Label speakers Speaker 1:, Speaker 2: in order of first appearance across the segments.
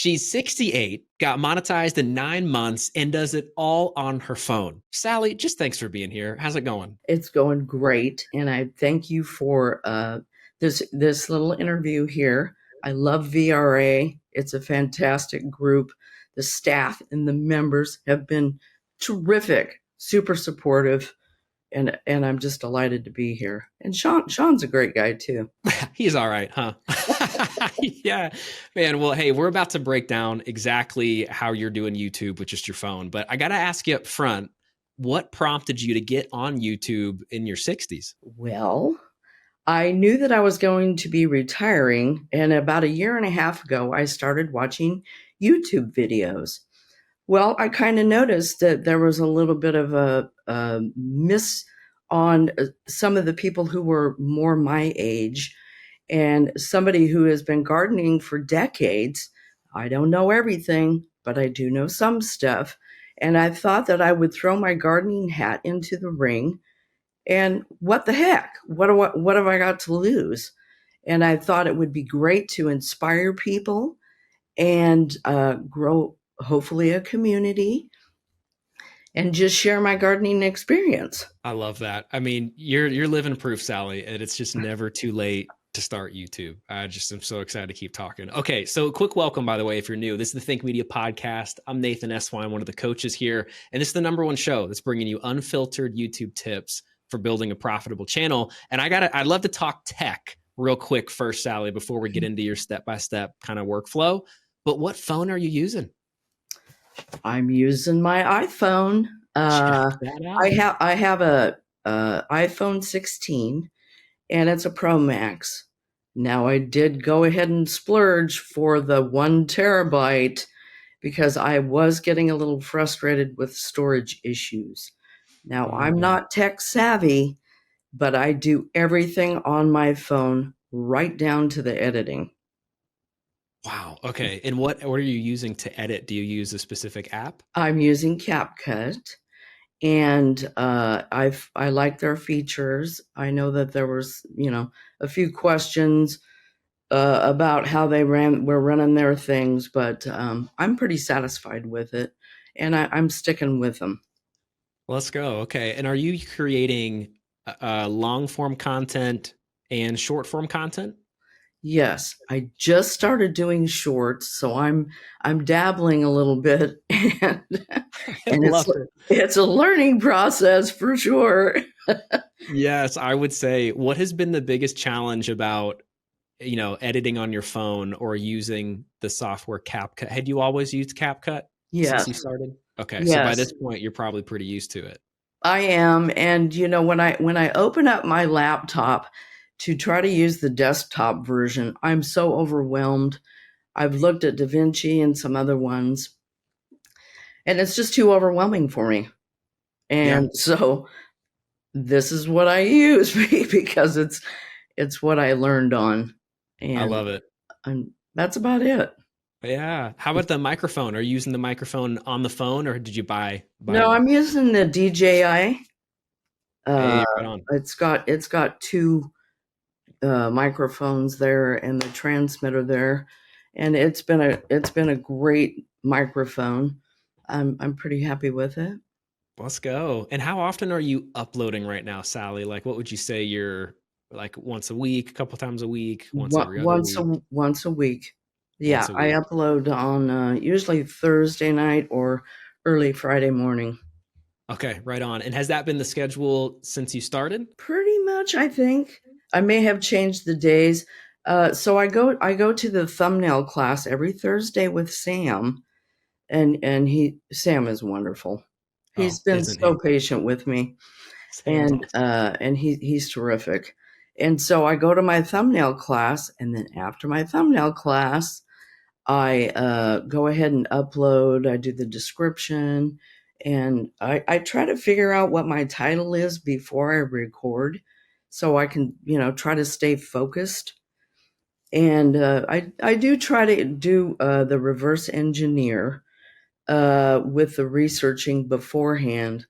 Speaker 1: She's 68, got monetized in 9 months, and does it all on her phone. Sally, just thanks for being here. How's it going?
Speaker 2: It's going great, and I thank you for this little interview here. I love VRA. It's a fantastic group. The staff and the members have been terrific, super supportive, and I'm just delighted to be here. And Sean's a great guy too.
Speaker 1: He's all right, huh? Yeah, man. Well, hey, we're about to break down exactly how you're doing YouTube with just your phone. But I got to ask you up front, what prompted you to get on YouTube in your 60s?
Speaker 2: Well, I knew that I was going to be retiring, and about a year and a half ago, I started watching YouTube videos. Well, I kind of noticed that there was a little bit of a miss on some of the people who were more my age, and somebody who has been gardening for decades. I don't know everything, but I do know some stuff. And I thought that I would throw my gardening hat into the ring. And what the heck? What have I got to lose? And I thought it would be great to inspire people and grow, hopefully, a community and just share my gardening experience.
Speaker 1: I love that. I mean, you're living proof, Sally, and it's just never too late to start YouTube. I just am so excited to keep talking. Okay, so quick welcome, by the way, if you're new. This is the Think Media Podcast. I'm Nathan Eswine, one of the coaches here, and this is the #1 show that's bringing you unfiltered YouTube tips for building a profitable channel. And I'd love to talk tech real quick first, Sally, before we get into your step-by-step kind of workflow. But what phone are you using?
Speaker 2: I'm using my iPhone. I have a iPhone 16, and it's a Pro Max. Now, I did go ahead and splurge for the 1 terabyte because I was getting a little frustrated with storage issues. Now, I'm not tech savvy, but I do everything on my phone, right down to the editing.
Speaker 1: Wow. Okay. And what are you using to edit? Do you use a specific app?
Speaker 2: I'm using CapCut, and I like their features. I know that there was, a few questions about how they were running their things, but I'm pretty satisfied with it, and I'm sticking with them.
Speaker 1: Let's go. Okay. And are you creating long form content and short form content?
Speaker 2: Yes, I just started doing shorts, so I'm dabbling a little bit, and it's a learning process for sure.
Speaker 1: Yes, I would say, what has been the biggest challenge about, editing on your phone or using the software CapCut? Had you always used CapCut since you started? Okay,
Speaker 2: yes.
Speaker 1: So by this point, you're probably pretty used to it.
Speaker 2: I am, and when I open up my laptop to try to use the desktop version, I'm so overwhelmed. I've looked at DaVinci and some other ones, and it's just too overwhelming for me. And so this is what I use because it's what I learned on. And
Speaker 1: I love it.
Speaker 2: And that's about it.
Speaker 1: Yeah. How about the microphone? Are you using the microphone on the phone, or did you buy
Speaker 2: No, I'm using the DJI.
Speaker 1: Hey, right on.
Speaker 2: It's got 2 microphones there and the transmitter there, and it's been a great microphone. I'm pretty happy with it.
Speaker 1: Let's go. And how often are you uploading right now, Sally? Like, what would you say you're like, once a week, a couple times a week, once every other week?
Speaker 2: Once a week. Yeah,
Speaker 1: Once a week.
Speaker 2: I upload on usually Thursday night or early Friday morning.
Speaker 1: Okay, right on. And has that been the schedule since you started?
Speaker 2: Pretty much, I think. I may have changed the days. So I go to the thumbnail class every Thursday with Sam, and Sam is wonderful. He's been so patient with me, and he's terrific. And so I go to my thumbnail class, and then after my thumbnail class, I go ahead and upload. I do the description, and I try to figure out what my title is before I record, so I can try to stay focused. And I do try to do the reverse engineer with the researching beforehand.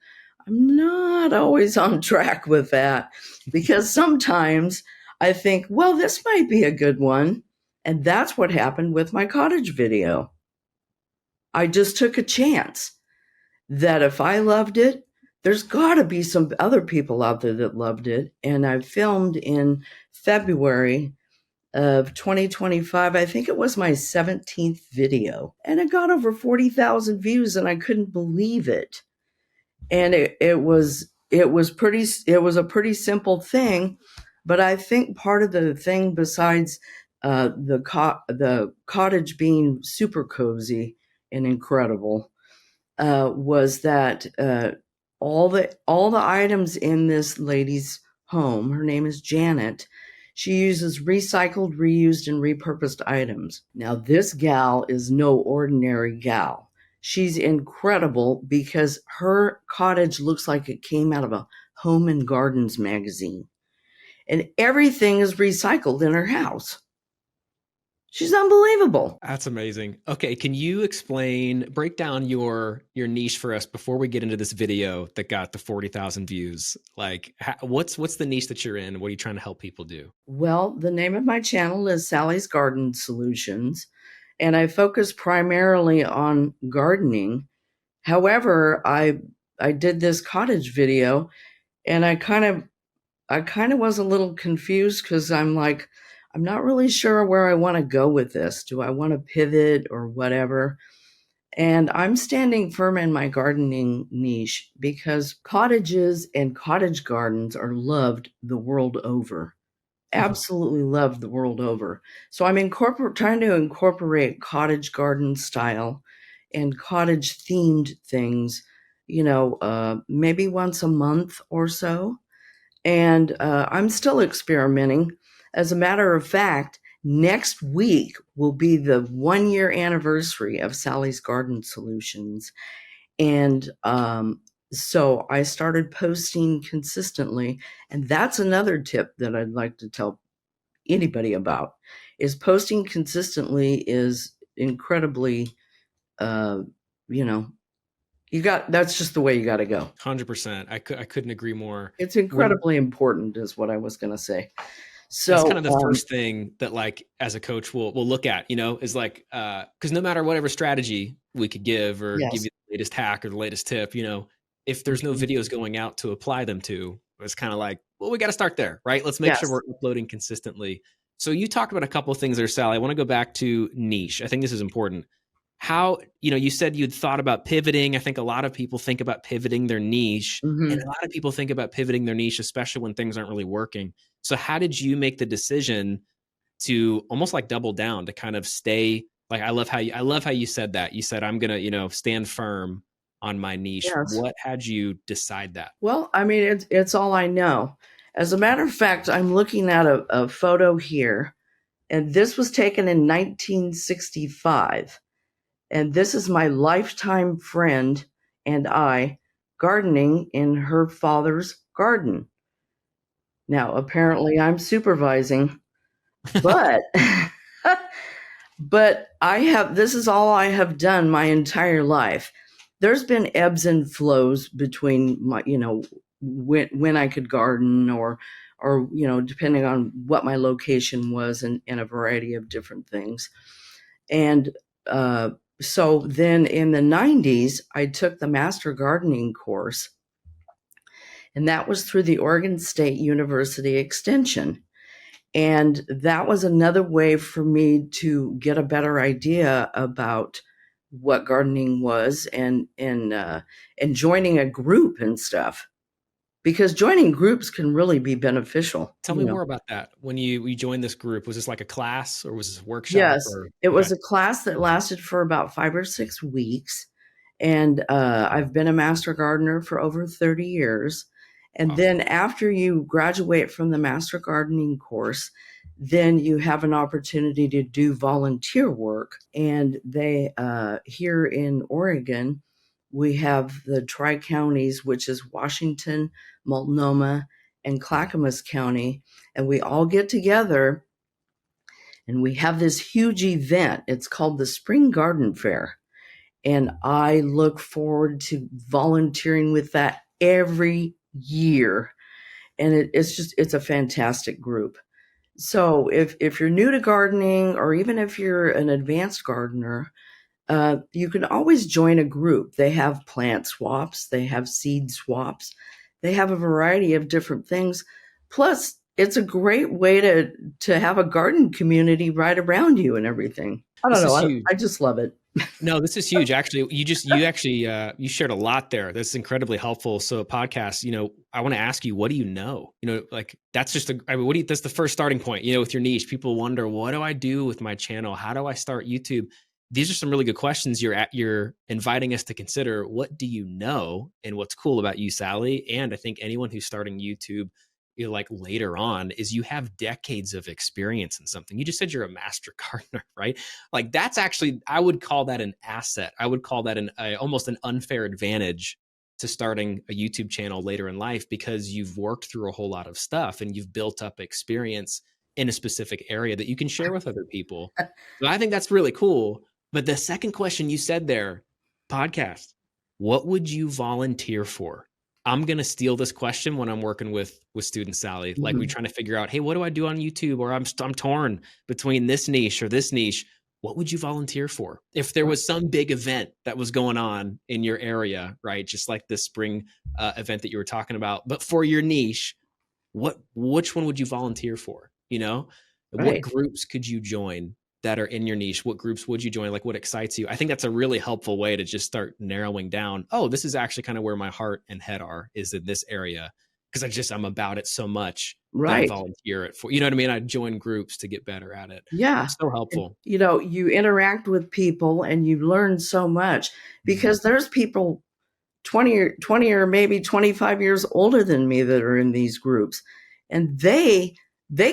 Speaker 2: I'm not always on track with that, because sometimes I think, well, this might be a good one. And that's what happened with my cottage video. I just took a chance that if I loved it, there's got to be some other people out there that loved it. And I filmed in February of 2025. I think it was my 17th video, and it got over 40,000 views, and I couldn't believe it. And it was a pretty simple thing, but I think part of the thing, besides the cottage being super cozy and incredible, was that all the items in this lady's home, her name is Janet, she uses recycled, reused, and repurposed items. Now, this gal is no ordinary gal. She's incredible because her cottage looks like it came out of a Home and Gardens magazine. And everything is recycled in her house. She's unbelievable.
Speaker 1: That's amazing. Okay, can you break down your niche for us before we get into this video that got the 40,000 views? Like, what's the niche that you're in? What are you trying to help people do?
Speaker 2: Well, the name of my channel is Sally's Garden Solutions, and I focus primarily on gardening. However, I did this cottage video, and I kind of was a little confused because I'm like, I'm not really sure where I want to go with this. Do I want to pivot or whatever? And I'm standing firm in my gardening niche because cottages and cottage gardens are loved the world over. Absolutely loved the world over. So I'm trying to incorporate cottage garden style and cottage themed things, maybe once a month or so. And I'm still experimenting. As a matter of fact, next week will be the 1-year anniversary of Sally's Garden Solutions. And so I started posting consistently. And that's another tip that I'd like to tell anybody about, is posting consistently is incredibly, that's just the way you got to go.
Speaker 1: 100%. I couldn't agree more.
Speaker 2: It's incredibly important is what I was going to say. So
Speaker 1: that's kind of the first thing that, like, as a coach, we'll look at, is like, because no matter whatever strategy we could give or give you the latest hack or the latest tip, if there's no videos going out to apply them to, it's kind of like, well, we got to start there, right? Let's make sure we're uploading consistently. So you talked about a couple of things there, Sally. I want to go back to niche. I think this is important. How, you said you'd thought about pivoting. I think a lot of people think about pivoting their niche, and a lot of people think about pivoting their niche, especially when things aren't really working. So how did you make the decision to almost like double down, to kind of stay, like, I love how you said that. You said, I'm going to, stand firm on my niche. Yes. What had you decide that?
Speaker 2: Well, I mean, it's all I know. As a matter of fact, I'm looking at a photo here, and this was taken in 1965. And this is my lifetime friend and I gardening in her father's garden. Now, apparently I'm supervising, but this is all I have done my entire life. There's been ebbs and flows between my, when I could garden or, depending on what my location was and a variety of different things. And, so then in the 90s, I took the master gardening course, and that was through the Oregon State University Extension. And that was another way for me to get a better idea about what gardening was and joining a group and stuff. Because joining groups can really be beneficial.
Speaker 1: Tell me more about that. When you joined this group, was this like a class or was this a workshop?
Speaker 2: Yes, it was a class that lasted for about 5 or 6 weeks. And I've been a master gardener for over 30 years. And then after you graduate from the master gardening course, then you have an opportunity to do volunteer work. And they, here in Oregon, we have the Tri-Counties, which is Washington, Multnomah, and Clackamas County. And we all get together and we have this huge event. It's called the Spring Garden Fair. And I look forward to volunteering with that every year. And it's a fantastic group. So if you're new to gardening, or even if you're an advanced gardener, you can always join a group. They have plant swaps, they have seed swaps, they have a variety of different things. Plus, it's a great way to have a garden community right around you and everything. I don't
Speaker 1: This
Speaker 2: know.
Speaker 1: is
Speaker 2: I,
Speaker 1: huge.
Speaker 2: I just love it.
Speaker 1: No, this is huge. Actually, you shared a lot there. That's incredibly helpful. So, podcast, I want to ask you, what do you know? Like that's just that's the first starting point. With your niche, people wonder, what do I do with my channel? How do I start YouTube? These are some really good questions you're inviting us to consider. What do you know, and what's cool about you, Sally? And I think anyone who's starting YouTube, like later on, is you have decades of experience in something. You just said you're a master gardener, right? Like that's actually, I would call that an asset. I would call that almost an unfair advantage to starting a YouTube channel later in life, because you've worked through a whole lot of stuff and you've built up experience in a specific area that you can share with other people. So I think that's really cool. But the second question you said there, podcast, what would you volunteer for? I'm going to steal this question when I'm working with students, Sally. Like we're trying to figure out, hey, what do I do on YouTube? Or I'm torn between this niche or this niche. What would you volunteer for? If there was some big event that was going on in your area, right? Just like this spring event that you were talking about, but for your niche, which one would you volunteer for? What
Speaker 2: Right.
Speaker 1: groups could you join that are in your niche? What groups would you join? Like what excites you? I think that's a really helpful way to just start narrowing down. Oh, this is actually kind of where my heart and head is in this area. Because I'm about it so much that I
Speaker 2: Right.
Speaker 1: volunteer it for, you know what I mean? I join groups to get better at it.
Speaker 2: Yeah.
Speaker 1: So
Speaker 2: And,
Speaker 1: helpful.
Speaker 2: you interact with people and you learn so much because there's people 20 or maybe 25 years older than me that are in these groups, and they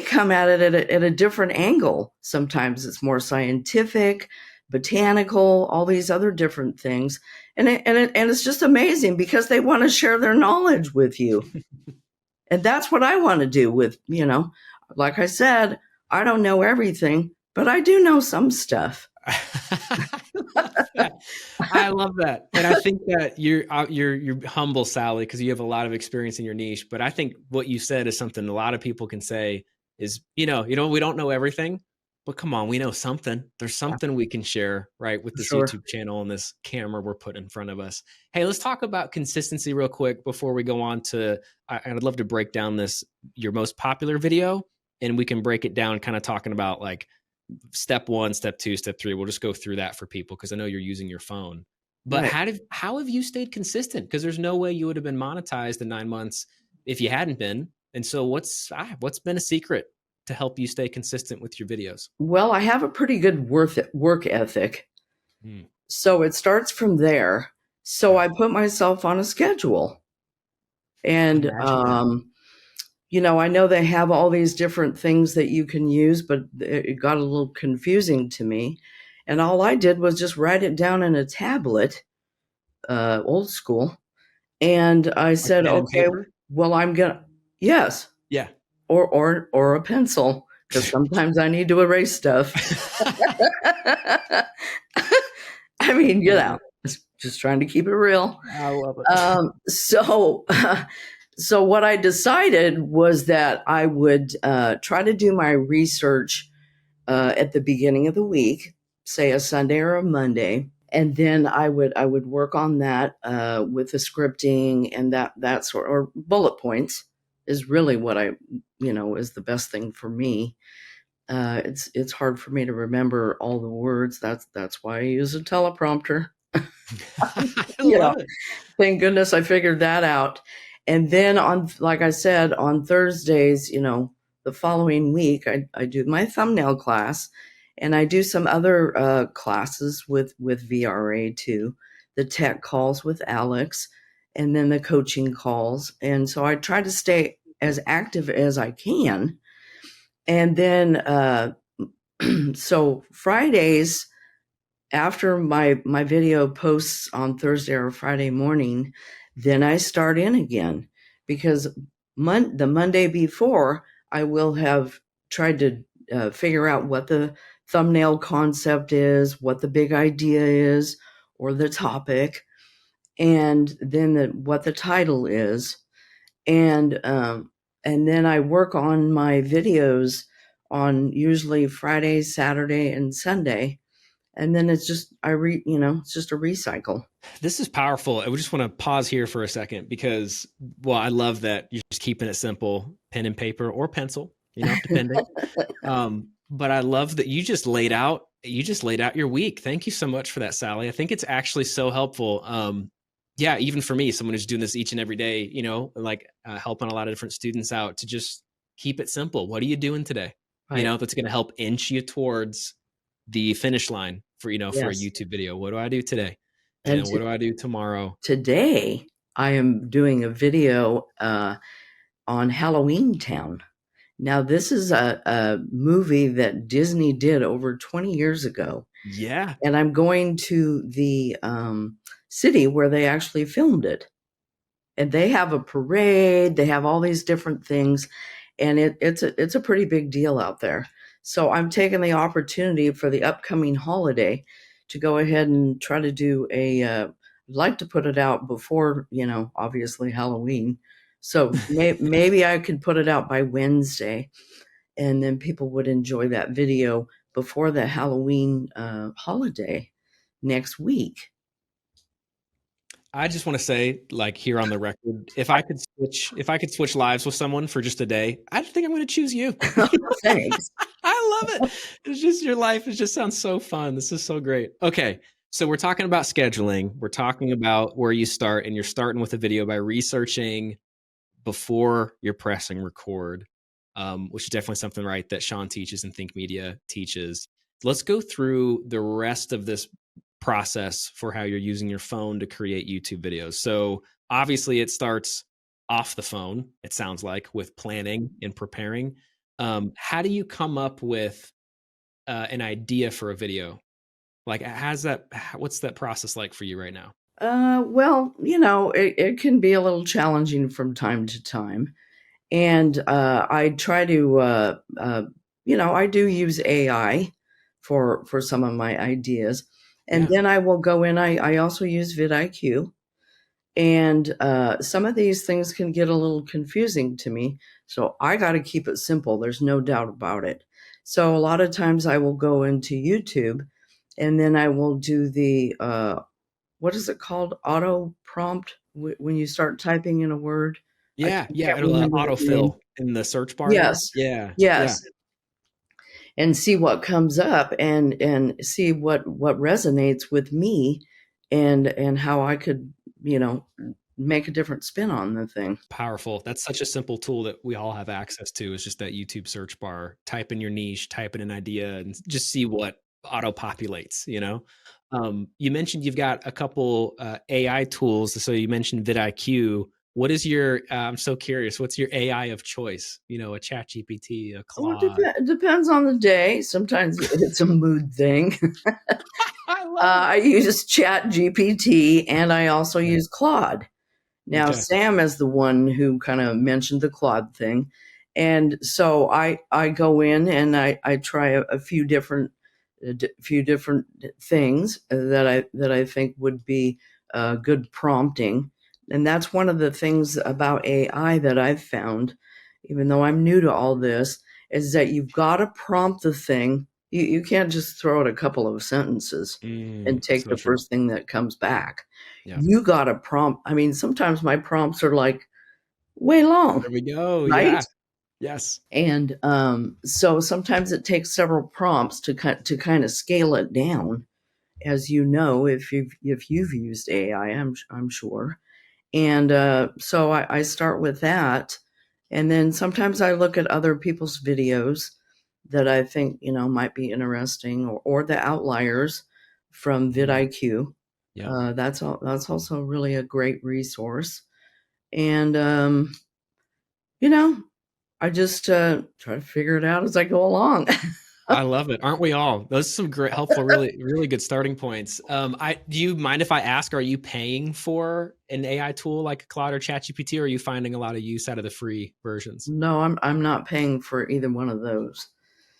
Speaker 2: come at it at a different angle. Sometimes it's more scientific, botanical, all these other different things, and it's just amazing because they want to share their knowledge with you. And that's what I want to do with, like I said, I don't know everything, but I do know some stuff.
Speaker 1: I love that. I love that. And I think that you're humble, Sally, because you have a lot of experience in your niche. But I think what you said is something a lot of people can say is, we don't know everything, but come on, we know something. There's something we can share, right, with this
Speaker 2: Sure.
Speaker 1: YouTube channel and this camera we're putting in front of us. Hey, let's talk about consistency real quick before we go on to, I'd love to break down your most popular video, and we can break it down kind of talking about like step 1, step 2, step 3. We'll just go through that for people because I know you're using your phone. But
Speaker 2: Right.
Speaker 1: how have you stayed consistent? Because there's no way you would have been monetized in 9 months if you hadn't been. And so what's been a secret to help you stay consistent with your videos?
Speaker 2: Well, I have a pretty good work ethic. So it starts from there. So I put myself on a schedule. And, I know they have all these different things that you can use, but it got a little confusing to me. And all I did was just write it down in a tablet, old school. And I
Speaker 1: Like
Speaker 2: said,
Speaker 1: pen and
Speaker 2: okay,
Speaker 1: paper?
Speaker 2: well, yes,
Speaker 1: Yeah.
Speaker 2: or a pencil, because sometimes I need to erase stuff. I mean, just trying to keep it real.
Speaker 1: I love it.
Speaker 2: So what I decided was that I would try to do my research at the beginning of the week, say a Sunday or a Monday, and then I would work on that with the scripting and that sort, or bullet points is really what is the best thing for me. It's hard for me to remember all the words. That's why I use a teleprompter.
Speaker 1: I
Speaker 2: you know,
Speaker 1: love it.
Speaker 2: Thank goodness I figured that out. And then like I said, on Thursdays, the following week, I do my thumbnail class, and I do some other classes with VRA too, the tech calls with Alex, and then the coaching calls. And so I try to stay as active as I can. And then, so Fridays, after my video posts on Thursday or Friday morning, then I start in again, because the Monday before, I will have tried to figure out what the thumbnail concept is, what the big idea is, or the topic, and then what the title is, and then I work on my videos on usually Friday, Saturday, and Sunday. and then it's just it's just a recycle.
Speaker 1: This is powerful. I just want to pause here for a second because, well, I love that you're just keeping it simple, pen and paper or pencil, depending. But I love that you just laid out your week. Thank you so much for that, Sally. I think it's actually so helpful. Yeah, even for me, someone who's doing this each and every day, like helping a lot of different students out to just keep it simple. What are you doing today?
Speaker 2: Right.
Speaker 1: That's going to help inch you towards the finish line for, for a
Speaker 2: Yes.
Speaker 1: YouTube video. What do I do today? And
Speaker 2: And
Speaker 1: then what do I do tomorrow?
Speaker 2: today I am doing a video on Halloween Town. Now, this is a movie that Disney did over 20 years ago.
Speaker 1: Yeah.
Speaker 2: And I'm going to the city where they actually filmed it. And they have a parade, they have all these different things, and it's a pretty big deal out there. So I'm taking the opportunity for the upcoming holiday to go ahead and try to do I'd like to put it out before, obviously Halloween. So maybe I could put it out by Wednesday, and then people would enjoy that video before the Halloween holiday next week.
Speaker 1: I just want to say, like here on the record, if I could switch lives with someone for just a day, I think I'm going to choose you.
Speaker 2: Thanks.
Speaker 1: I love it. It's just your life. It just sounds so fun. This is so great. Okay. So we're talking about scheduling. We're talking about where you start, and you're starting with a video by researching before you're pressing record, which is definitely something, right, that Sean teaches and Think Media teaches. Let's go through the rest of this process for how you're using your phone to create YouTube videos. So obviously it starts off the phone, it sounds like, with planning and preparing. How do you come up with an idea for a video? Like, what's that process like for you right now?
Speaker 2: Well, it can be a little challenging from time to time. And I try to, I do use AI for some of my ideas. And then I will go in, I also use vidIQ. And some of these things can get a little confusing to me. So I got to keep it simple. There's no doubt about it. So a lot of times I will go into YouTube, and then I will do the, what is it called? Auto prompt when you start typing in a word. I
Speaker 1: Yeah,
Speaker 2: can't
Speaker 1: it'll
Speaker 2: remember the name.
Speaker 1: autofill in the search bar there.
Speaker 2: Yes.
Speaker 1: Yeah,
Speaker 2: Yes. And see what comes up, and see what resonates with me, and how I could, make a different spin on the thing.
Speaker 1: powerful. That's such a simple tool that we all have access to. Is just that YouTube search bar. Type in your niche, type in an idea, and just see what auto populates. You mentioned you've got a couple AI tools. So you mentioned vidIQ. What is your? I'm so curious. What's your AI of choice? A ChatGPT, a
Speaker 2: Well,
Speaker 1: Claude.
Speaker 2: it depends on the day. Sometimes it's a mood thing.
Speaker 1: I love
Speaker 2: I use ChatGPT, and I also
Speaker 1: it.
Speaker 2: use Claude. Now,
Speaker 1: Okay.
Speaker 2: Sam is the one who kind of mentioned the Claude thing. And so I go in and I try a few different things that I think would be good prompting. And that's one of the things about AI that I've found, even though I'm new to all this, is that you've got to prompt the thing. You can't just throw it a couple of sentences and take
Speaker 1: So
Speaker 2: the
Speaker 1: true.
Speaker 2: first thing that comes back.
Speaker 1: Yeah.
Speaker 2: You got to prompt. I mean, sometimes my prompts are like way long,
Speaker 1: There we go.
Speaker 2: right?
Speaker 1: Yeah. Yes.
Speaker 2: And so sometimes it takes several prompts to kind of scale it down, as if you've used AI, I'm sure. And so I start with that, and then sometimes I look at other people's videos that I think might be interesting, or the outliers from vidIQ.
Speaker 1: Yeah.
Speaker 2: That's also really a great resource. And I just try to figure it out as I go along.
Speaker 1: I love it. Aren't we all? Those are some great, helpful, really, really good starting points. Do you mind if I ask, are you paying for an AI tool like Claude or ChatGPT, or are you finding a lot of use out of the free versions?
Speaker 2: No, I'm not paying for either one of those.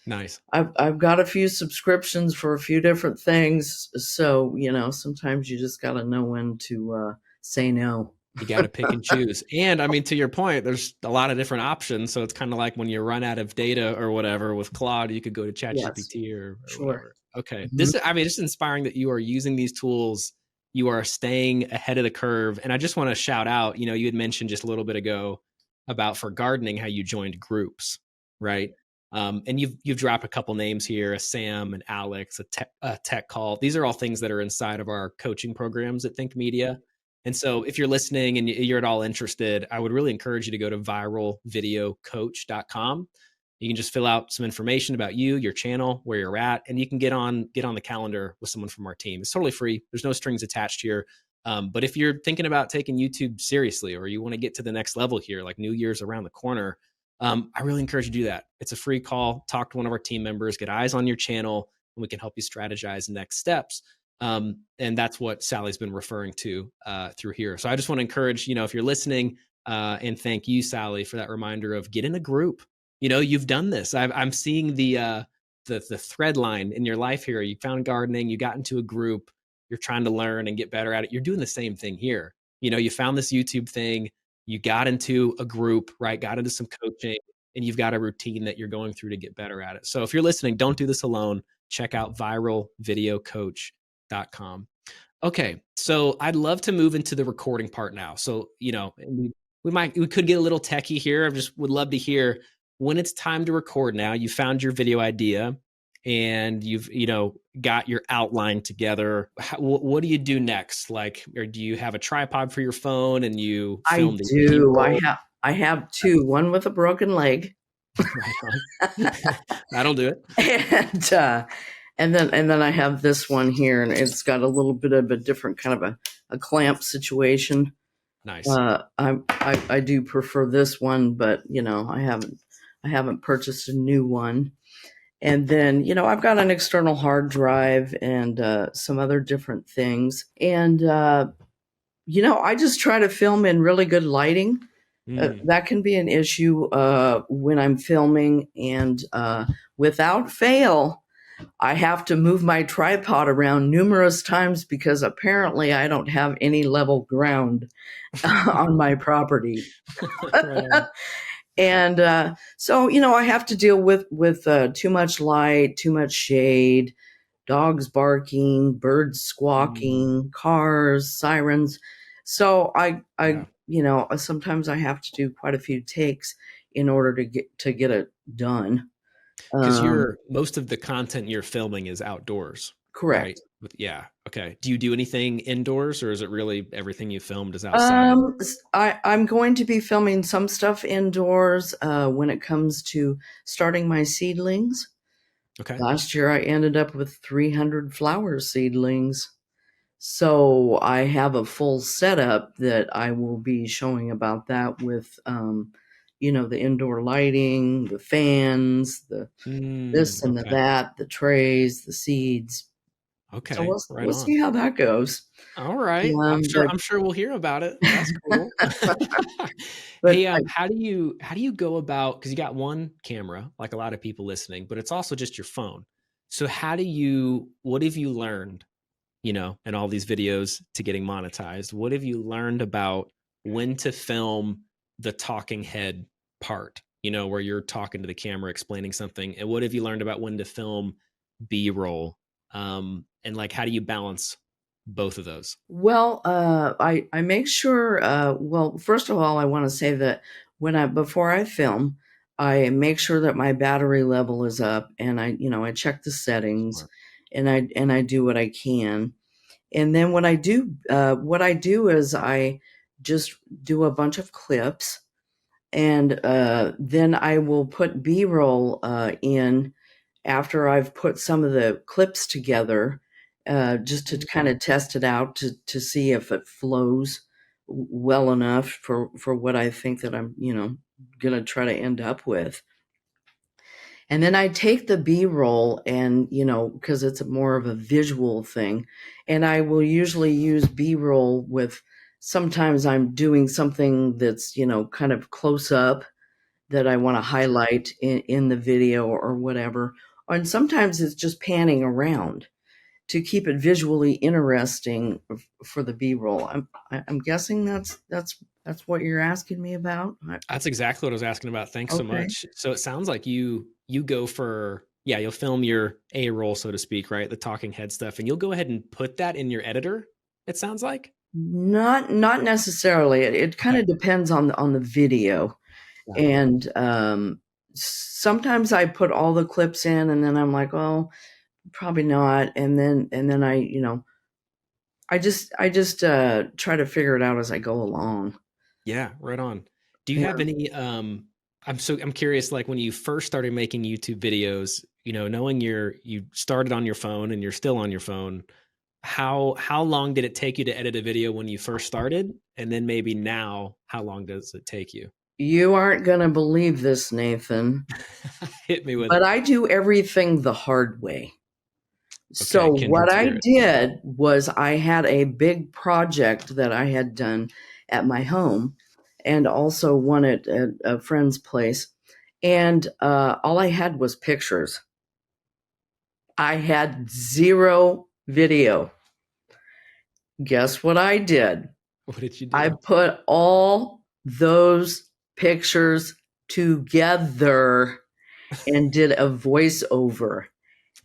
Speaker 1: Nice.
Speaker 2: I've got a few subscriptions for a few different things, so sometimes you just got to know when to say no.
Speaker 1: You got to pick and choose. And I mean, to your point, there's a lot of different options. So it's kind of like when you run out of data or whatever with Claude, you could go to
Speaker 2: Yes,
Speaker 1: ChatGPT or
Speaker 2: sure.
Speaker 1: whatever. Okay.
Speaker 2: Mhm.
Speaker 1: I mean, it's inspiring that you are using these tools. You are staying ahead of the curve. And I just want to shout out, you had mentioned just a little bit ago about for gardening, how you joined groups, right? And you've dropped a couple names here, a Sam and Alex, a tech call. These are all things that are inside of our coaching programs at Think Media. And so if you're listening and you're at all interested, I would really encourage you to go to viralvideocoach.com. You can just fill out some information about you, your channel, where you're at, and you can get on the calendar with someone from our team. It's totally free. There's no strings attached here. But if you're thinking about taking YouTube seriously, or you want to get to the next level here, like New Year's around the corner, I really encourage you to do that. It's a free call. Talk to one of our team members, get eyes on your channel, and we can help you strategize next steps. And that's what Sally's been referring to through here. So I just want to encourage, if you're listening, and thank you, Sally, for that reminder of get in a group. You've done this. I'm seeing the thread line in your life here. You found gardening, you got into a group, you're trying to learn and get better at it. You're doing the same thing here. You found this YouTube thing, you got into a group, right? Got into some coaching, and you've got a routine that you're going through to get better at it. So if you're listening, don't do this alone. Check out viralvideocoach.com. Okay, so I'd love to move into the recording part now. So, we could get a little techie here. I just would love to hear when it's time to record now. You found your video idea and you've, got your outline together. What do you do next? Like, or do you have a tripod for your phone and you
Speaker 2: I
Speaker 1: film the
Speaker 2: do.
Speaker 1: B-roll?
Speaker 2: I have two, one with a broken leg.
Speaker 1: Right on. That'll do it.
Speaker 2: And then I have this one here, and it's got a little bit of a different kind of a clamp situation.
Speaker 1: Nice.
Speaker 2: I do prefer this one, but I haven't purchased a new one. And then I've got an external hard drive and some other different things. And I just try to film in really good lighting. That can be an issue when I'm filming, and without fail, I have to move my tripod around numerous times because apparently I don't have any level ground on my property.
Speaker 1: Right.
Speaker 2: And so, I have to deal with too much light, too much shade, dogs barking, birds squawking, cars, sirens. So sometimes I have to do quite a few takes in order to get it done.
Speaker 1: Because most of the content you're filming is outdoors, right?
Speaker 2: Correct.
Speaker 1: Yeah. Okay. Do you do anything indoors, or is it really everything you filmed is outside?
Speaker 2: I'm going to be filming some stuff indoors when it comes to starting my seedlings.
Speaker 1: Okay.
Speaker 2: Last year, I ended up with 300 flower seedlings. So I have a full setup that I will be showing about that with, the indoor lighting, the fans, the this and the
Speaker 1: Okay.
Speaker 2: that, the trays, the seeds. So
Speaker 1: Okay. Right
Speaker 2: we'll
Speaker 1: on.
Speaker 2: see how that goes.
Speaker 1: All right.
Speaker 2: But
Speaker 1: I'm sure we'll hear about it. That's cool.
Speaker 2: but
Speaker 1: Hey, how do you go about, because you got one camera, like a lot of people listening, but it's also just your phone. So what have you learned, in all these videos to getting monetized? What have you learned about when to film the talking head part, where you're talking to the camera, explaining something? And what have you learned about when to film B-roll? And like, how do you balance both of those?
Speaker 2: Well, I make sure. Well, first of all, I want to say that before I film, I make sure that my battery level is up, and I check the settings,
Speaker 1: Smart.
Speaker 2: and I do what I can. And then what I do is I just do a bunch of clips, and then I will put B-roll in after I've put some of the clips together, just to kind of test it out to see if it flows well enough for what I think that I'm gonna try to end up with. And then I take the B-roll and, because it's more of a visual thing, and I will usually use B-roll with, sometimes I'm doing something that's, kind of close up that I want to highlight in the video or whatever. And sometimes it's just panning around to keep it visually interesting for the B-roll. I'm guessing that's what you're asking me about.
Speaker 1: That's exactly what I was asking about. Thanks so
Speaker 2: Okay.
Speaker 1: much. So it sounds like you go for Yeah, you'll film your A roll, so to speak, right? The talking head stuff, and you'll go ahead and put that in your editor. It sounds like.
Speaker 2: Not necessarily. It kind
Speaker 1: Okay.
Speaker 2: of depends on the video.
Speaker 1: Got it.
Speaker 2: And sometimes I put all the clips in and then I'm like, oh, probably not. And then I, I just try to figure it out as I go along.
Speaker 1: Yeah, right on. Do you have
Speaker 2: Yeah.
Speaker 1: any I'm curious, like when you first started making YouTube videos, knowing you started on your phone and you're still on your phone, how long did it take you to edit a video when you first started? And then maybe now, how long does it take you?
Speaker 2: You aren't going to believe this, Nathan,
Speaker 1: Hit me with
Speaker 2: but
Speaker 1: it.
Speaker 2: I do everything the hard way. So
Speaker 1: Okay,
Speaker 2: what
Speaker 1: kindred
Speaker 2: I
Speaker 1: spirit.
Speaker 2: did was I had a big project that I had done at my home and also one at a friend's place. And all I had was pictures. I had zero video. Guess what I did?
Speaker 1: What did you
Speaker 2: I
Speaker 1: do?
Speaker 2: put all those pictures together and did a voiceover.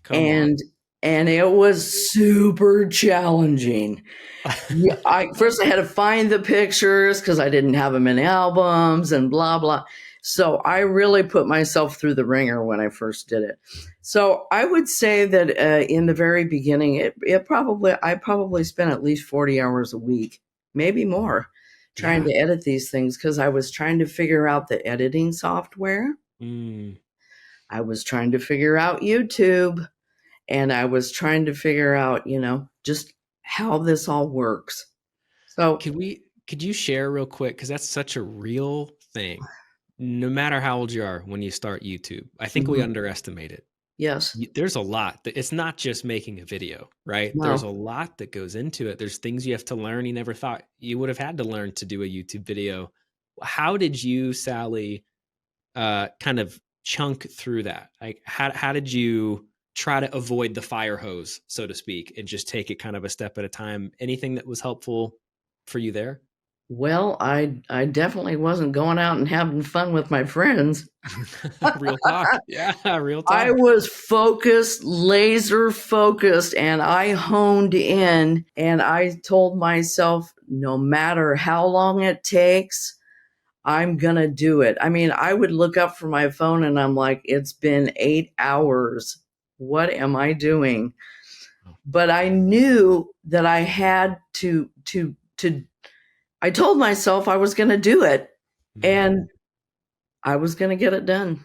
Speaker 1: Come on.
Speaker 2: And it was super challenging. Yeah, I first I had to find the pictures because I didn't have them in albums and blah blah. So I really put myself through the ringer when I first did it. So I would say that in the very beginning, I probably spent at least 40 hours a week, maybe more, trying
Speaker 1: Yeah.
Speaker 2: to edit these things because I was trying to figure out the editing software.
Speaker 1: Mm.
Speaker 2: I was trying to figure out YouTube, and I was trying to figure out, just how this all works. So
Speaker 1: Could you share real quick? Because that's such a real thing. No matter how old you are when you start YouTube, I think we
Speaker 2: mhm,
Speaker 1: underestimate it.
Speaker 2: yes,
Speaker 1: There's a lot. It's not just making a video, right? There's
Speaker 2: no.
Speaker 1: a lot that goes into it. There's things you have to learn you never thought you would have had to learn to do a YouTube video. How did you, Sally, kind of chunk through that? Like, how did you try to avoid the fire hose, so to speak, and just take it kind of a step at a time? Anything that was helpful for you there?
Speaker 2: Well, I definitely wasn't going out and having fun with my friends.
Speaker 1: Real talk. Yeah, real
Speaker 2: I
Speaker 1: talk.
Speaker 2: was focused, laser focused, and I honed in and I told myself, no matter how long it takes, I'm gonna do it. I mean, I would look up from my phone and I'm like, it's been 8 hours. What am I doing? But I knew that I had to I told myself I was gonna do it
Speaker 1: Mm.
Speaker 2: and I was gonna get it done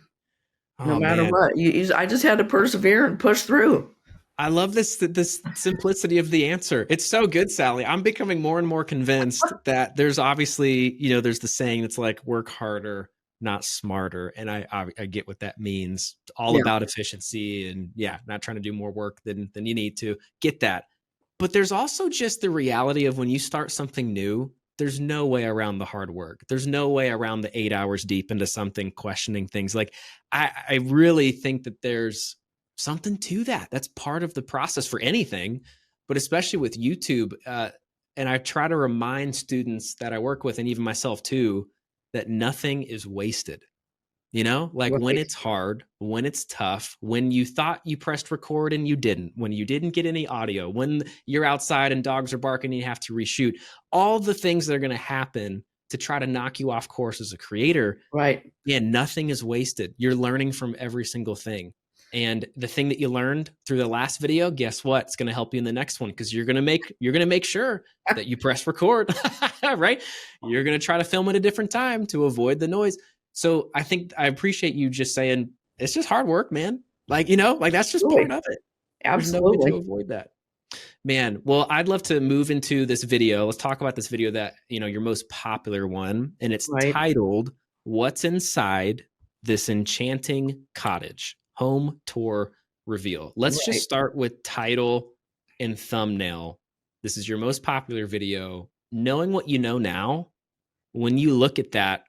Speaker 2: no
Speaker 1: Oh
Speaker 2: matter
Speaker 1: man,
Speaker 2: what. I just had to persevere and push through.
Speaker 1: I love this simplicity of the answer. It's so good, Sally. I'm becoming more and more convinced that there's obviously, there's the saying that's like work harder, not smarter, and I get what that means. It's all
Speaker 2: Yeah,
Speaker 1: about efficiency and yeah, not trying to do more work than you need to. Get that. But there's also just the reality of when you start something new, there's no way around the hard work. There's no way around the 8 hours deep into something, questioning things. Like I really think that there's something to that. That's part of the process for anything, but especially with YouTube. And I try to remind students that I work with, and even myself too, that nothing is wasted. Like when
Speaker 2: right,
Speaker 1: it's hard, when it's tough, when you thought you pressed record and you didn't, when you didn't get any audio, when you're outside and dogs are barking and you have to reshoot, all the things that are going to happen to try to knock you off course as a creator,
Speaker 2: right.
Speaker 1: yeah, nothing is wasted. You're learning from every single thing. And the thing that you learned through the last video, guess what? It's going to help you in the next one because you're going to make sure that you press record, right? You're going to try to film at a different time to avoid the noise. So I think I appreciate you just saying it's just hard work, man. Like that's just part
Speaker 2: Absolutely,
Speaker 1: of it. There's no way to
Speaker 2: absolutely.
Speaker 1: avoid that. Man, well, I'd love to move into this video. Let's talk about this video that, your most popular one, and it's
Speaker 2: Right,
Speaker 1: titled What's Inside This Enchanting Cottage? Home Tour Reveal. Let's just
Speaker 2: right.
Speaker 1: start with title and thumbnail. This is your most popular video. Knowing what you know now, when you look at that,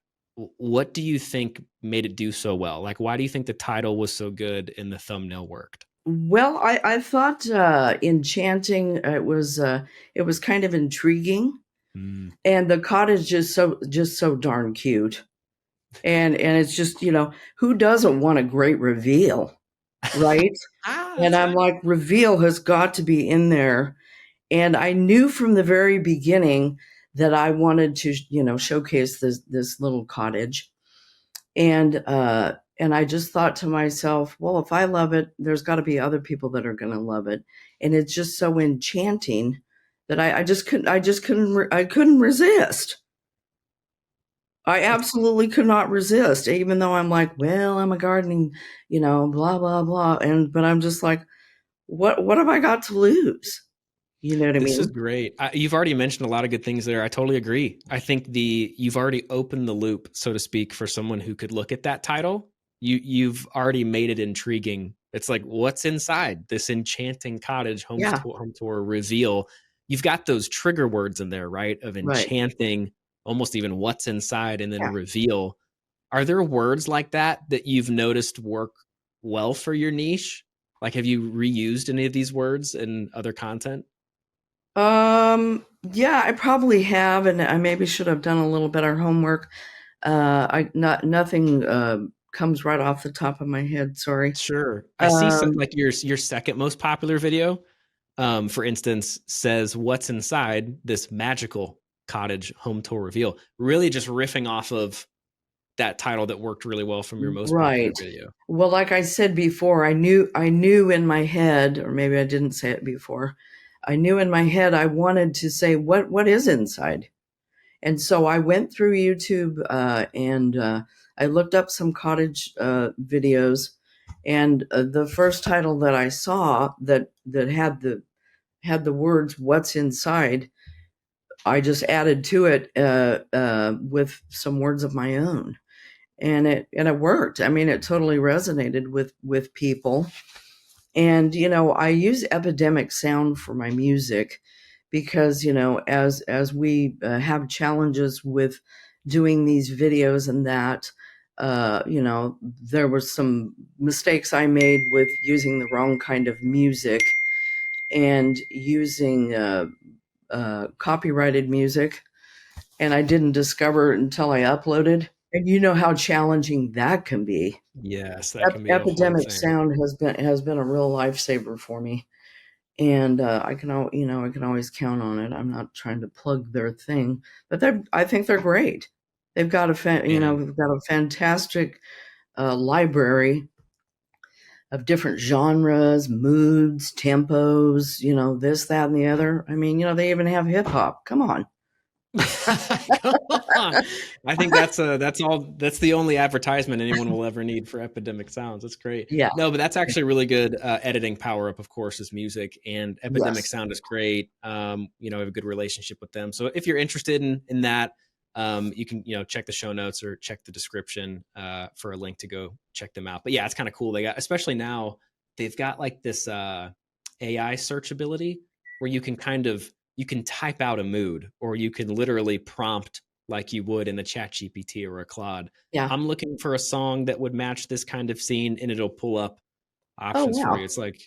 Speaker 1: what do you think made it do so well? Like, why do you think the title was so good and the thumbnail worked?
Speaker 2: Well, I thought enchanting. It was kind of intriguing,
Speaker 1: Mm,
Speaker 2: and the cottage is just so darn cute. And it's just, who doesn't want a great reveal? right? And
Speaker 1: That's
Speaker 2: I'm
Speaker 1: funny.
Speaker 2: like, reveal has got to be in there. And I knew from the very beginning that I wanted to, showcase this little cottage. And I just thought to myself, well, if I love it, there's got to be other people that are going to love it. And it's just so enchanting that I couldn't resist. I
Speaker 1: That's
Speaker 2: absolutely could not resist, even though I'm like, well, I'm a gardening, blah blah blah, but I'm just like, what have I got to lose? You know what I
Speaker 1: This is
Speaker 2: mean?
Speaker 1: great. You've already mentioned a lot of good things there. I totally agree. I think you've already opened the loop, so to speak, for someone who could look at that title. You've already made it intriguing. It's like, what's inside this enchanting cottage
Speaker 2: Yeah,
Speaker 1: home tour reveal? You've got those trigger words in there, right? Of
Speaker 2: right.
Speaker 1: enchanting, almost even what's inside, and then
Speaker 2: Yeah.
Speaker 1: reveal. Are there words like that you've noticed work well for your niche? Like, have you reused any of these words in other content?
Speaker 2: Yeah, I probably have, and I maybe should have done a little better homework. I not nothing comes right off the top of my head. Sorry.
Speaker 1: Sure. I see
Speaker 2: Um,
Speaker 1: like your second most popular video, for instance, says what's inside this magical cottage home tour reveal. Really just riffing off of that title that worked really well from your most popular
Speaker 2: right.
Speaker 1: video.
Speaker 2: Well, like I said before, I knew in my head, or maybe I didn't say it before. I knew in my head I wanted to say what is inside. And so I went through YouTube and I looked up some cottage videos, and the first title that I saw that had the words "What's inside," I just added to it with some words of my own, and it worked. I mean, it totally resonated with people. And I use epidemic sound for my music because as we have challenges with doing these videos and that, there were some mistakes I made with using the wrong kind of music and using copyrighted music, and I didn't discover it until I uploaded. And you know how challenging that can be.
Speaker 1: Yes, that can be a whole
Speaker 2: Epidemic
Speaker 1: thing.
Speaker 2: sound has been a real lifesaver for me, and I can always count on it. I'm not trying to plug their thing, but I think they're great.
Speaker 1: Man.
Speaker 2: We've got a fantastic library of different genres, moods, tempos. This, that, and the other. I mean, they even have hip hop. Come on.
Speaker 1: Come on. I think that's the only advertisement anyone will ever need for Epidemic Sounds. That's great.
Speaker 2: Yeah.
Speaker 1: No, but that's actually really good editing power up, of course, is music, and Epidemic
Speaker 2: Yes.
Speaker 1: Sound is great. I have a good relationship with them. So if you're interested in that, you can, check the show notes or check the description for a link to go check them out. But yeah, it's kind of cool. They got, especially now, they've got like this AI search ability where you can type out a mood, or you can literally prompt like you would in a chat GPT or a Claude.
Speaker 2: Yeah.
Speaker 1: I'm looking for a song that would match this kind of scene, and it'll pull up
Speaker 2: Oh
Speaker 1: options for
Speaker 2: wow.
Speaker 1: you. It's like,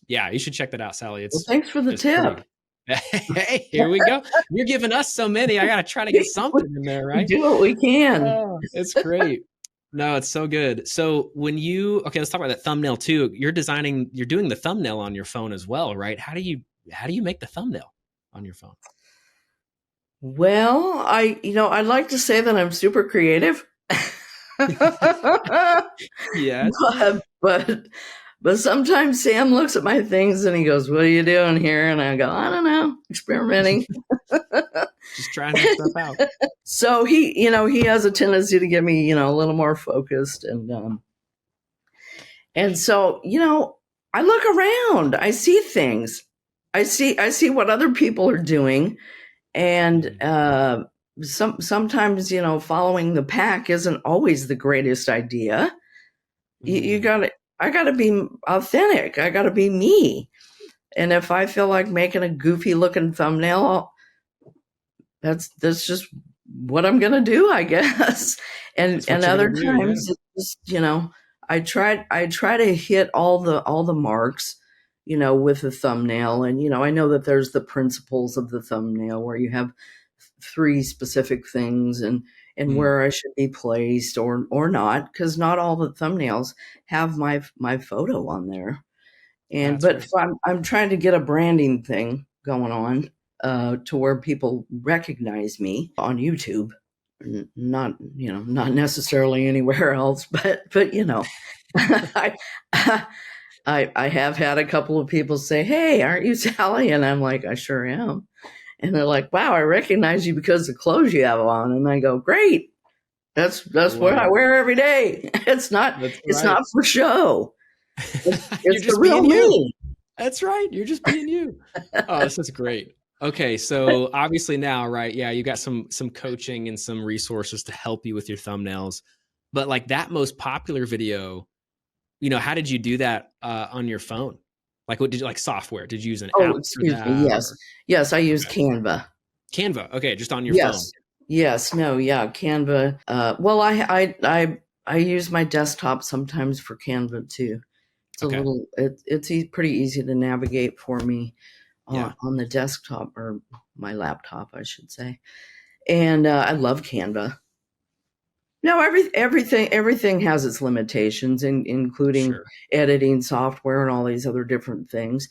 Speaker 1: yeah, you should check that out, Sally.
Speaker 2: Well, thanks for the
Speaker 1: It's pretty.
Speaker 2: tip.
Speaker 1: Hey, here we go. You're giving us so many. I got to try to get
Speaker 2: we,
Speaker 1: something in there,
Speaker 2: we
Speaker 1: right?
Speaker 2: do what we can.
Speaker 1: Oh, it's great. No, it's so good. So okay, let's talk about that thumbnail too. You're doing the thumbnail on your phone as well, right? How do you make the thumbnail on your phone?
Speaker 2: Well, I'd like to say that I'm super creative.
Speaker 1: Yes.
Speaker 2: but but sometimes Sam looks at my things and he goes, "What are you doing here?" And I go, "I don't know, experimenting."
Speaker 1: Just trying some stuff out.
Speaker 2: So he has a tendency to get me, a little more focused, and so I look around, I see things, I see what other people are doing, and
Speaker 1: Mhm.
Speaker 2: sometimes following the pack isn't always the greatest idea. You
Speaker 1: Mm.
Speaker 2: gotta I gotta be authentic, I gotta be me, and if I feel like making a goofy looking thumbnail, that's just what I'm gonna do, I guess. and
Speaker 1: That's
Speaker 2: and
Speaker 1: what you're
Speaker 2: other
Speaker 1: gonna do, yeah.
Speaker 2: times it's just I try to hit all the marks, with the thumbnail. And I know that there's the principles of the thumbnail where you have three specific things, and
Speaker 1: Mm,
Speaker 2: where I should be placed or not, because not all the thumbnails have my photo on there. And
Speaker 1: that's
Speaker 2: but
Speaker 1: right.
Speaker 2: I'm trying to get a branding thing going on to where people recognize me on YouTube, not not necessarily anywhere else, but I I have had a couple of people say, "Hey, aren't you Sally?" And I'm like, "I sure am." And they're like, "Wow, I recognize you because of the clothes you have on." And I go, "Great,
Speaker 1: I
Speaker 2: that's what
Speaker 1: love
Speaker 2: I
Speaker 1: it.
Speaker 2: wear every day.
Speaker 1: That's
Speaker 2: It's
Speaker 1: right.
Speaker 2: not for show.
Speaker 1: You're
Speaker 2: It's the
Speaker 1: just
Speaker 2: real
Speaker 1: being you.
Speaker 2: me."
Speaker 1: That's right. You're just being you. Oh, this is great. Okay, so obviously now, right? Yeah, you got some coaching and some resources to help you with your thumbnails. But like that most popular video, how did you do that on your phone? Like what did you like software? Did you use an
Speaker 2: Oh,
Speaker 1: app for
Speaker 2: excuse me.
Speaker 1: that
Speaker 2: Yes.
Speaker 1: or
Speaker 2: Yes, I use
Speaker 1: okay.
Speaker 2: Canva.
Speaker 1: Canva. Okay, just on your phone.
Speaker 2: Yes. Yes. No, yeah, Canva. Well, I use my desktop sometimes for Canva too.
Speaker 1: Okay.
Speaker 2: It's pretty easy to navigate for me
Speaker 1: Yeah.
Speaker 2: on the desktop or my laptop, I should say. And I love Canva. No, everything has its limitations, including
Speaker 1: Sure.
Speaker 2: editing software and all these other different things.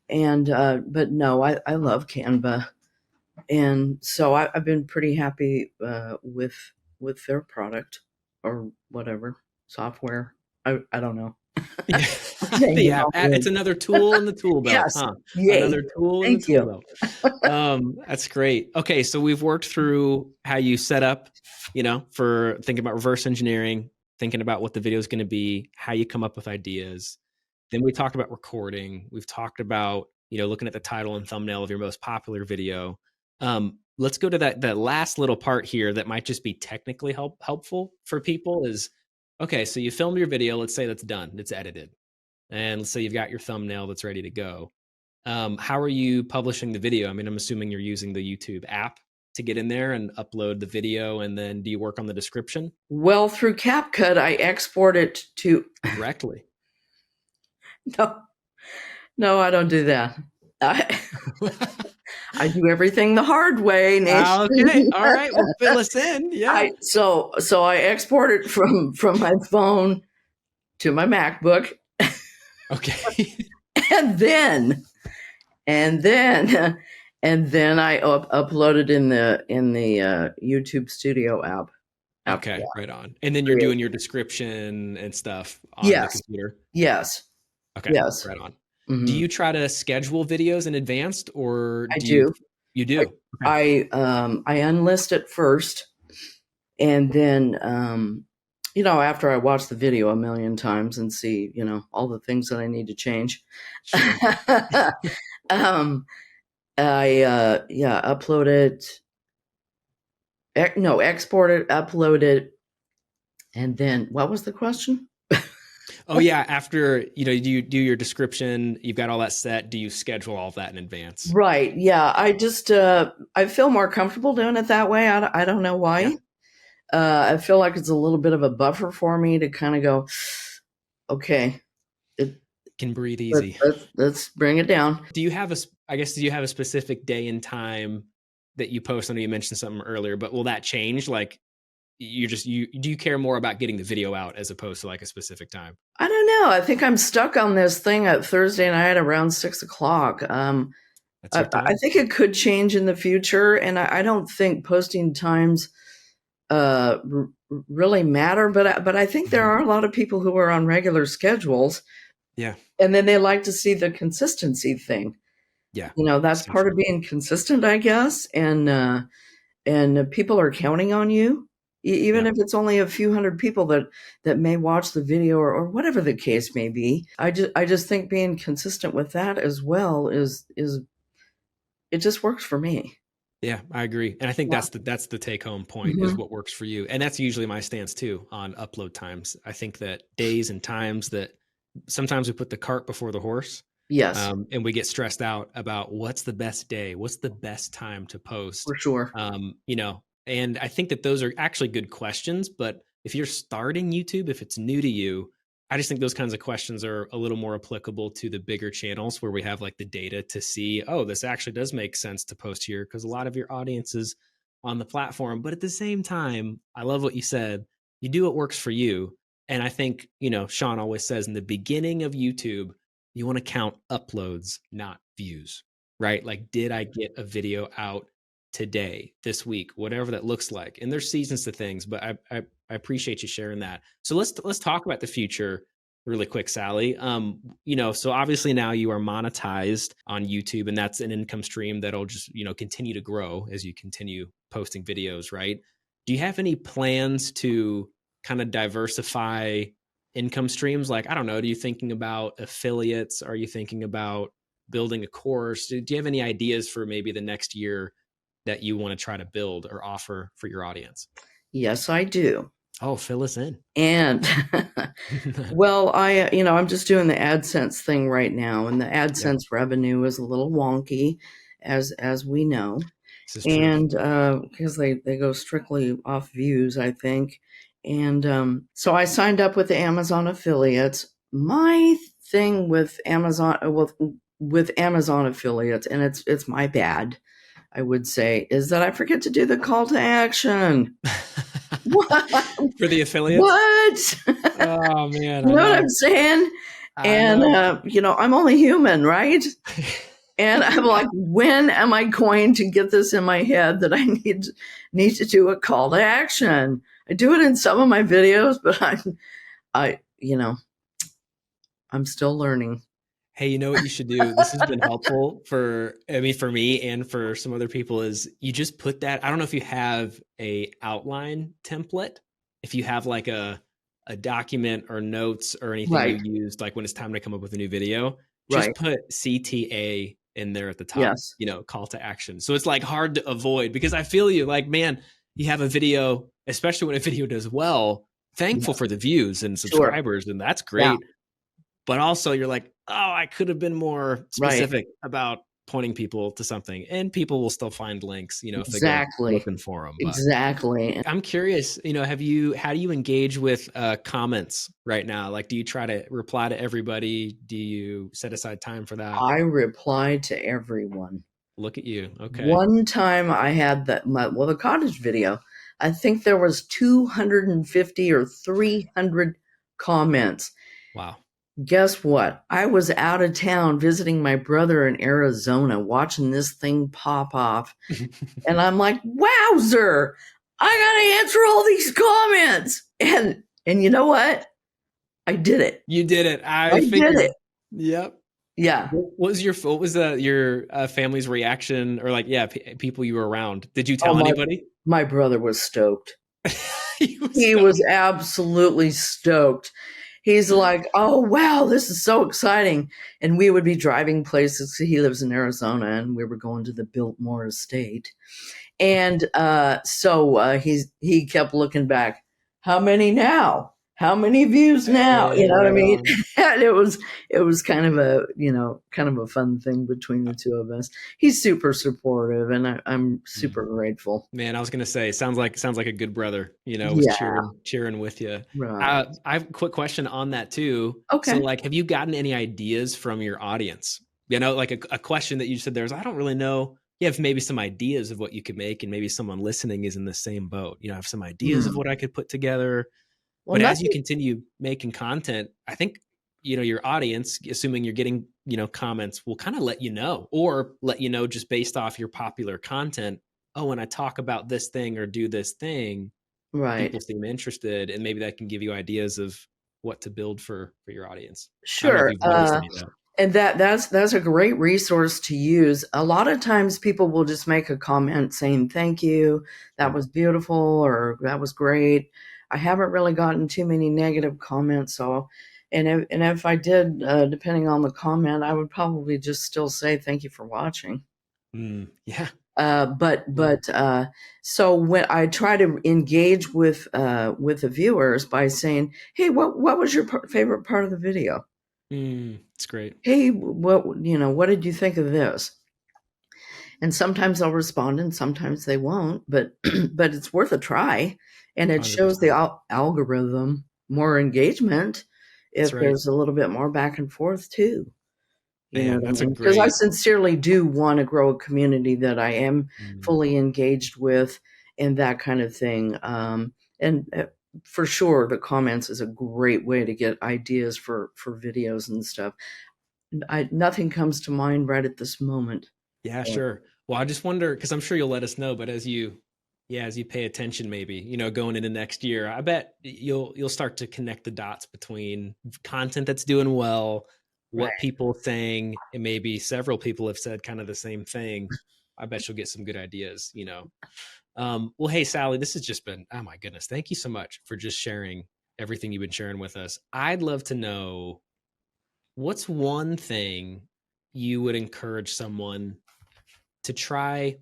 Speaker 2: And but no, I love Canva, and so I've been pretty happy with their product or whatever software. I don't know.
Speaker 1: Yeah.
Speaker 2: I'm saying
Speaker 1: The
Speaker 2: the
Speaker 1: app.
Speaker 2: wrong
Speaker 1: It's
Speaker 2: word.
Speaker 1: another tool in the tool belt,
Speaker 2: Yes,
Speaker 1: huh?
Speaker 2: yay!
Speaker 1: Another tool in the
Speaker 2: Thank
Speaker 1: tool
Speaker 2: you.
Speaker 1: belt. That's great. Okay, so we've worked through how you set up, for thinking about reverse engineering, thinking about what the video is going to be, how you come up with ideas. Then we talked about recording. We've talked about, looking at the title and thumbnail of your most popular video. Let's go to that last little part here that might just be technically helpful for people is okay, so you filmed your video, let's say that's done, it's edited. And let's say you've got your thumbnail that's ready to go. How are you publishing the video? I mean, I'm assuming you're using the YouTube app to get in there and upload the video, and then do you work on the description
Speaker 2: Well, through CapCut, I export it to.
Speaker 1: directly?
Speaker 2: No, no, I don't do that. I, I do everything the hard way, Nation.
Speaker 1: Okay, all right. Well, fill us in. Yeah.
Speaker 2: So I export it from my phone to my MacBook,
Speaker 1: Okay.
Speaker 2: and then and then and then I upload it in the YouTube Studio app after
Speaker 1: Okay.
Speaker 2: that.
Speaker 1: Right on. And then you're
Speaker 2: Great.
Speaker 1: doing your description and stuff on the
Speaker 2: Yes,
Speaker 1: computer.
Speaker 2: yes,
Speaker 1: Okay.
Speaker 2: yes.
Speaker 1: Right on. Do
Speaker 2: Hmm.
Speaker 1: you try to schedule videos in advance, or
Speaker 2: I
Speaker 1: do you?
Speaker 2: do.
Speaker 1: You
Speaker 2: I
Speaker 1: do. Okay.
Speaker 2: I unlist it first, and then after I watch the video a million times and see all the things that I need to change.
Speaker 1: Sure.
Speaker 2: um, I yeah, upload it. No, export it, upload it, and then what was the question?
Speaker 1: Oh yeah. After you do your description, you've got all that set. Do you schedule all of that in advance?
Speaker 2: Right. Yeah. I feel more comfortable doing it that way. I don't know
Speaker 1: Yeah.
Speaker 2: why. I feel like it's a little bit of a buffer for me to kind of go, okay, it,
Speaker 1: Can breathe easy.
Speaker 2: let's bring it down.
Speaker 1: Do you have I guess, do you have a specific day and time that you post? I know you mentioned something earlier, but will that change? Like do you care more about getting the video out as opposed to like a specific time?
Speaker 2: I don't know. I think I'm stuck on this thing at Thursday night around 6 o'clock.
Speaker 1: That's your
Speaker 2: I
Speaker 1: time?
Speaker 2: think it could change in the future, and I don't think posting times really matter. But I think there
Speaker 1: Mhm.
Speaker 2: are a lot of people who are on regular schedules,
Speaker 1: Yeah.
Speaker 2: and then they like to see the consistency thing.
Speaker 1: Yeah.
Speaker 2: That's
Speaker 1: So
Speaker 2: part of
Speaker 1: true.
Speaker 2: being consistent, I guess. And people are counting on you, even
Speaker 1: Yeah.
Speaker 2: if it's only a few hundred people that may watch the video or whatever the case may be. I just think being consistent with that as well is it just works for me.
Speaker 1: Yeah, I agree. And I think
Speaker 2: Yeah.
Speaker 1: that's the take home point is
Speaker 2: Mhm.
Speaker 1: what works for you. And that's usually my stance too on upload times. I think that days and times that sometimes we put the cart before the horse.
Speaker 2: Yes,
Speaker 1: And we get stressed out about what's the best day, what's the best time to post.
Speaker 2: for sure.
Speaker 1: And I think that those are actually good questions. But if you're starting YouTube, if it's new to you, I just think those kinds of questions are a little more applicable to the bigger channels where we have like the data to see, oh, this actually does make sense to post here because a lot of your audience is on the platform. But at the same time, I love what you said. You do what works for you. And I think, Sean always says in the beginning of YouTube, you want to count uploads, not views, right? Like, did I get a video out today, this week, whatever that looks like? And there's seasons to things, but I appreciate you sharing that. So let's talk about the future really quick, Sally. So obviously now you are monetized on YouTube, and that's an income stream that'll just, continue to grow as you continue posting videos, right? Do you have any plans to kind of diversify income streams? Like, I don't know, are you thinking about affiliates? Are you thinking about building a course? Do you have any ideas for maybe the next year that you want to try to build or offer for your audience?
Speaker 2: Yes, I do.
Speaker 1: Oh, fill us in.
Speaker 2: And well, I'm just doing the AdSense thing right now, and the AdSense revenue is a little wonky, as we know.
Speaker 1: This is true.
Speaker 2: And because they go strictly off views, I think. And so I signed up with the Amazon affiliates. My thing with Amazon affiliates, and it's my bad, I would say, is that I forget to do the call to action. What?
Speaker 1: For the affiliates?
Speaker 2: What?
Speaker 1: Oh man.
Speaker 2: You know what I'm saying? And I'm only human, right? And I'm like, when am I going to get this in my head that I need to do a call to action? I do it in some of my videos, but I'm still learning.
Speaker 1: Hey, you know what you should do? This has been helpful for me and for some other people, is you just put that. I don't know if you have a outline template, if you have like a document or notes or anything you used, like when it's time to come up with a new video, just put CTA in there at the top, call to action. So it's like hard to avoid, because I feel you, like, man, you have a video, especially when a video does well, thankful for the views and subscribers, and that's great. Yeah. But also you're like, oh, I could have been more specific about pointing people to something, and people will still find links, if they go looking for them. But
Speaker 2: exactly.
Speaker 1: I'm curious, how do you engage with comments right now? Like, do you try to reply to everybody? Do you set aside time for that?
Speaker 2: I reply to everyone.
Speaker 1: Look at you. Okay.
Speaker 2: One time I had the cottage video, I think there was 250 or 300 comments.
Speaker 1: Wow.
Speaker 2: Guess what? I was out of town visiting my brother in Arizona, watching this thing pop off. And I'm like, wowzer, I got to answer all these comments. And you know what? I did it.
Speaker 1: You did it.
Speaker 2: I did it.
Speaker 1: Yep.
Speaker 2: Yeah.
Speaker 1: What was your family's reaction, or people you were around? Did you tell anybody?
Speaker 2: My brother was stoked. He was absolutely stoked. He's like, oh, wow, this is so exciting. And we would be driving places. He lives in Arizona, and we were going to the Biltmore estate. And so he kept looking back. How many now? How many views now? You know what I mean? And it was kind of a fun thing between the two of us. He's super supportive, and I'm super grateful.
Speaker 1: Man, I was gonna say, sounds like a good brother. Was cheering with you. Right. I have a quick question on that too.
Speaker 2: Okay.
Speaker 1: So, have you gotten any ideas from your audience? Like a question that you said I don't really know. You have maybe some ideas of what you could make, and maybe someone listening is in the same boat. I have some ideas of what I could put together. Well, but as you continue making content, I think, your audience, assuming you're getting, comments, will kind of let you know just based off your popular content. Oh, when I talk about this thing or do this thing, people seem interested, and maybe that can give you ideas of what to build for your audience.
Speaker 2: Sure. And that's a great resource to use. A lot of times people will just make a comment saying, thank you, that was beautiful, or that was great. I haven't really gotten too many negative comments. And if I did, depending on the comment, I would probably just still say thank you for watching.
Speaker 1: Yeah.
Speaker 2: So when I try to engage with the viewers by saying, hey, what was your favorite part of the video?
Speaker 1: It's great.
Speaker 2: Hey, what did you think of this? And sometimes they'll respond, and sometimes they won't. But it's worth a try. And it 100%. Shows the algorithm more engagement if there's a little bit more back and forth too. You know
Speaker 1: Man,
Speaker 2: what
Speaker 1: that's
Speaker 2: I
Speaker 1: a
Speaker 2: mean? Because I
Speaker 1: great.
Speaker 2: sincerely do want to grow a community that I am
Speaker 1: Mm,
Speaker 2: fully engaged with and that kind of thing. And for sure, the comments is a great way to get ideas for videos and stuff. Nothing comes to mind right at this moment.
Speaker 1: yeah,
Speaker 2: But
Speaker 1: sure. Well, I just wonder because I'm sure you'll let us know, but as you, yeah, as you pay attention, maybe going into next year, I bet you'll start to connect the dots between content that's doing well, what
Speaker 2: right.
Speaker 1: people are saying, and maybe several people have said kind of the same thing. I bet you'll get some good ideas. Well, hey, Sally, this has just been, oh my goodness. Thank you so much for just sharing everything you've been sharing with us. I'd love to know what's one thing you would encourage someone to try,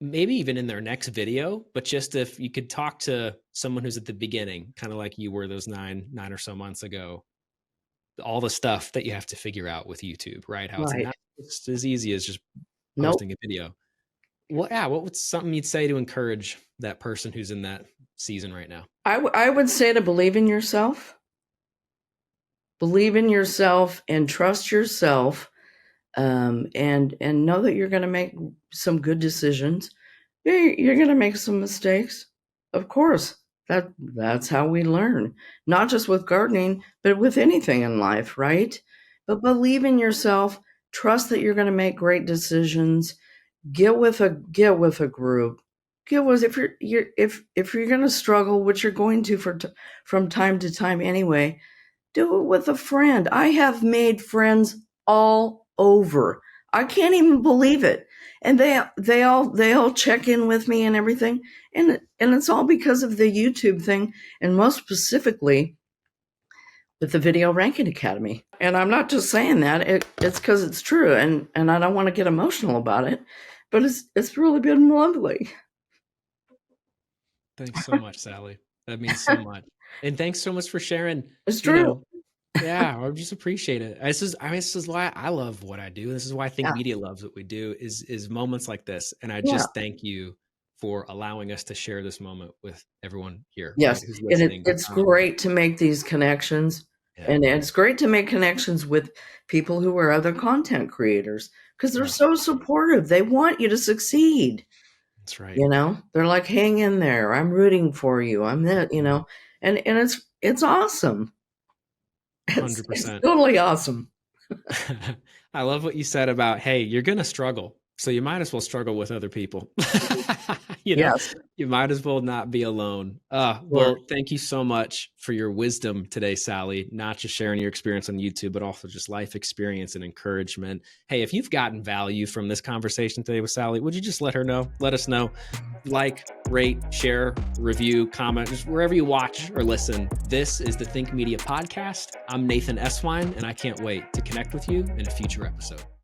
Speaker 1: maybe even in their next video, but just if you could talk to someone who's at the beginning, kind of like you were those nine or so months ago, all the stuff that you have to figure out with YouTube, right? How it's
Speaker 2: Right.
Speaker 1: not just as easy as just
Speaker 2: Nope.
Speaker 1: posting a video. What would something you'd say to encourage that person who's in that season right now?
Speaker 2: I would say to believe in yourself. Believe in yourself and trust yourself, and know that you're going to make some good decisions. You're going to make some mistakes, of course. That's how we learn, not just with gardening, but with anything in life, right? But believe in yourself. Trust that you're going to make great decisions. Get with a group. Get with if you're going to struggle, which you're going to from time to time anyway. Do it with a friend. I have made friends all over. I can't even believe it. And they all check in with me and everything. And it's all because of the YouTube thing, and most specifically with the Video Ranking Academy. And I'm not just saying that. It's because it's true, and I don't want to get emotional about it, but it's really been lovely.
Speaker 1: Thanks so much, Sally. That means so much. And thanks so much for sharing,
Speaker 2: It's
Speaker 1: you
Speaker 2: true.
Speaker 1: know, yeah, I just appreciate it. This is why I love what I do. This is why I think
Speaker 2: Yeah.
Speaker 1: media loves what we do is moments like this. And I
Speaker 2: Yeah.
Speaker 1: just thank you for allowing us to share this moment with everyone here, right?
Speaker 2: Yes,
Speaker 1: Who's
Speaker 2: and it,
Speaker 1: listening.
Speaker 2: it's great to make these connections,
Speaker 1: Yeah.
Speaker 2: and it's great to make connections with people who are other content creators because they're
Speaker 1: Yeah.
Speaker 2: so supportive. They want you to succeed.
Speaker 1: That's right.
Speaker 2: They're like, "Hang in there. I'm rooting for you. I'm that."
Speaker 1: Mhm.
Speaker 2: And it's awesome. It's
Speaker 1: 100%.
Speaker 2: totally awesome.
Speaker 1: I love what you said about, hey, you're going to struggle. So you might as well struggle with other people. you know,
Speaker 2: Yes,
Speaker 1: you might as well not be alone.
Speaker 2: sure.
Speaker 1: Well, thank you so much for your wisdom today, Sally, not just sharing your experience on YouTube, but also just life experience and encouragement. Hey, if you've gotten value from this conversation today with Sally, would you just let us know, like, rate, share, review, comment, just wherever you watch or listen. This is the Think Media Podcast. I'm Nathan Eswine, and I can't wait to connect with you in a future episode.